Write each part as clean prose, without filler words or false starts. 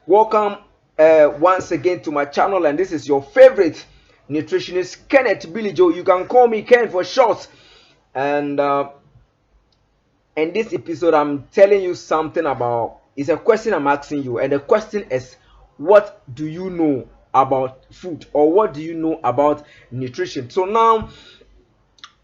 Welcome once again to my channel, and this is your favorite nutritionist, Kenneth BilijO. You can call me Ken for short. And in this episode, I'm telling you something about. It's a question I'm asking you, and the question is, what do you know about food, or what do you know about nutrition? So now,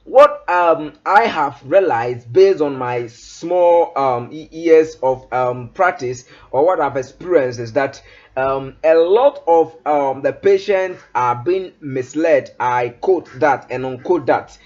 what I have realized based on my small years of practice, or what I've experienced, is that a lot of the patients are being misled. I quote that and unquote that,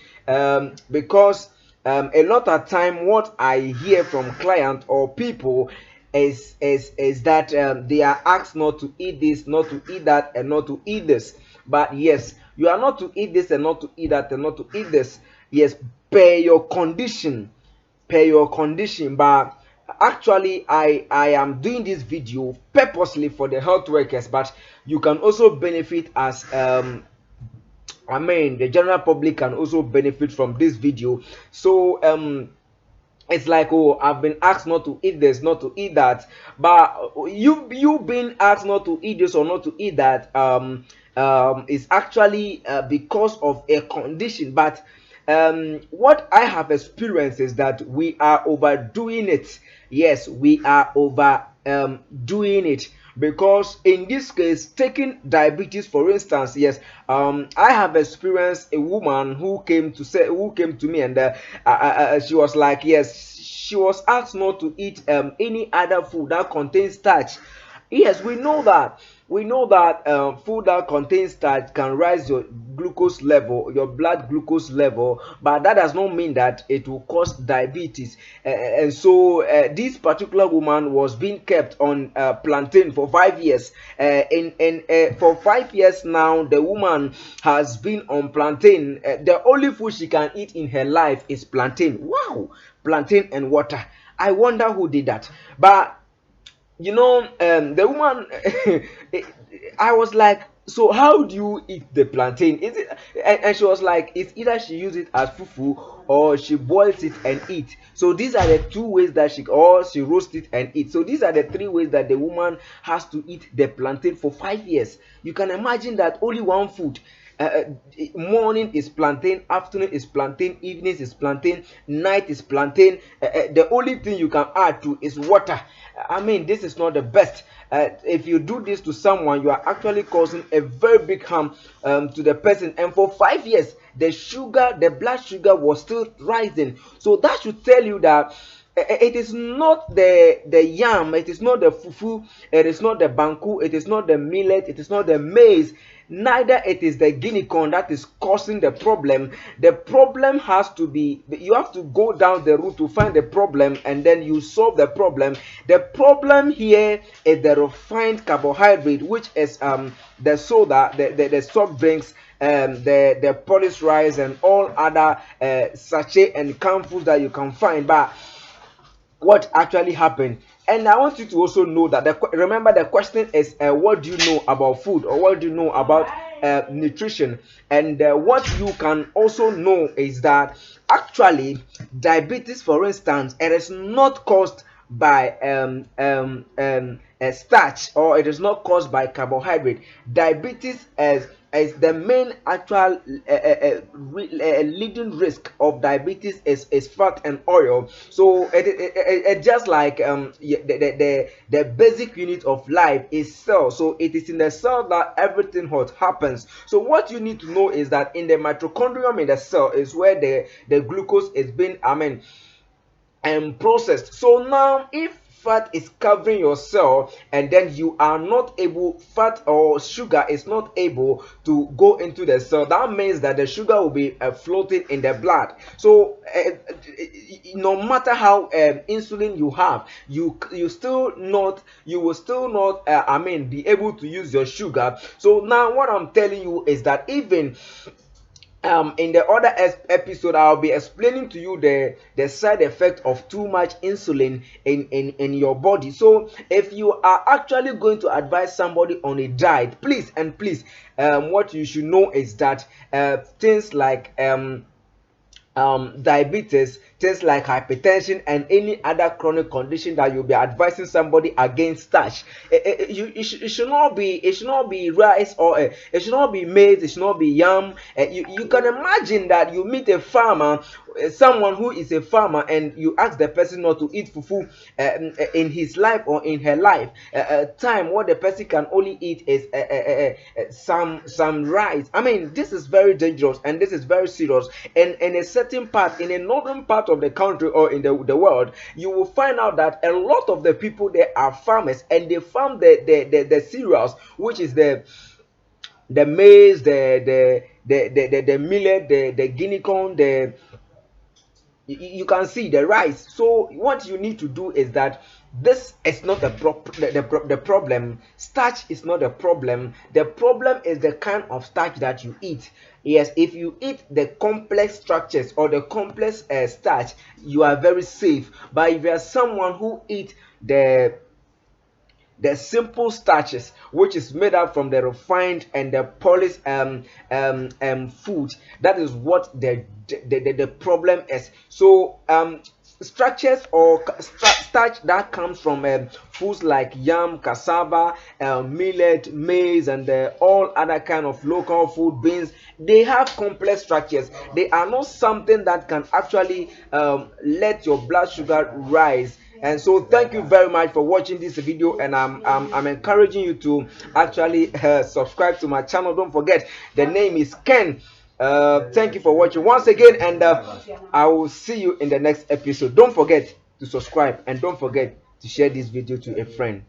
because a lot of time what I hear from clients or people is that they are asked not to eat this, not to eat that, and not to eat this. But yes, you are not to eat this and not to eat that and not to eat this. Yes, per your condition, per your condition. But actually, I am doing this video purposely for the health workers, but you can also benefit as the general public can also benefit from this video. So it's like, oh, I've been asked not to eat this, not to eat that, but you being asked not to eat this or not to eat that is actually because of a condition. But what I have experienced is that we are overdoing it. Yes, we are over doing it, because in this case, taking diabetes for instance, yes, I have experienced a woman who came to me, and she was like, yes, she was asked not to eat any other food that contains starch. Yes, we know that food that contains starch can rise your glucose level, your blood glucose level, but that does not mean that it will cause diabetes. And so this particular woman was being kept on plantain for 5 years. For 5 years now, the woman has been on plantain. The only food she can eat in her life is plantain. Wow, plantain and water. I wonder who did that. But the woman I was like, so how do you eat the plantain? Is it and she was like, it's either she use it as fufu or she boils it and eat. So these are the two ways that she roast it and eat. So these are the three ways that the woman has to eat the plantain for 5 years. You can imagine that only one food. Morning is plantain, afternoon is plantain, evenings is plantain, night is plantain. The only thing you can add to is water. This is not the best. If you do this to someone, you are actually causing a very big harm to the person. And for 5 years, the blood sugar was still rising. So that should tell you that it is not the yam, it is not the fufu, it is not the banku, it is not the millet, it is not the maize, neither it is the guinea corn that is causing the problem. The problem has to be, you have to go down the route to find the problem, and then you solve the problem. The problem here is the refined carbohydrate, which is the soda, the soft drinks, the polished rice, and all other sachet and canned foods that you can find. But what actually happened? And I want you to also know that remember, the question is, what do you know about food, or what do you know about nutrition? And what you can also know is that actually diabetes, for instance, it is not caused by starch, or it is not caused by carbohydrate. Diabetes is the main actual leading risk of diabetes is fat and oil. So it just like the basic unit of life is cell. So it is in the cell that everything hot happens. So what you need to know is that in the mitochondrium in the cell is where the glucose is being processed. So now, if fat is covering your cell, and then you are not able, fat or sugar is not able to go into the cell, that means that the sugar will be floating in the blood. So no matter how insulin you have, you will still not be able to use your sugar. So now what I'm telling you is that even in the other episode, I'll be explaining to you the side effect of too much insulin in your body. So if you are actually going to advise somebody on a diet, please what you should know is that things like diabetes things like hypertension and any other chronic condition that you'll be advising somebody against starch. It should not be, it should not be rice, or it should not be maize, it should not be yam. You can imagine that you meet a farmer, someone who is a farmer, and you ask the person not to eat fufu in his life or in her life. Time what the person can only eat is some rice. I mean, this is very dangerous and this is very serious. And in a certain part, in a northern part of the country or in the world, you will find out that a lot of the people there are farmers, and they farm the cereals, which is the maize, the millet, the guinea corn, you can see the rice. So what you need to do is that this is not the problem. Starch is not the problem. The problem is the kind of starch that you eat. Yes, if you eat the complex structures or the complex starch, you are very safe. But if you are someone who eat the simple starches, which is made up from the refined and the polished food, that is what the problem is. So structures or starch that comes from foods like yam, cassava, millet, maize, and all other kind of local food, beans, they have complex structures. They are not something that can actually let your blood sugar rise. And so thank you very much for watching this video, and I'm encouraging you to actually subscribe to my channel. Don't forget, the name is Ken. Thank you for watching once again, and I will see you in the next episode. Don't forget to subscribe, and don't forget to share this video to a friend.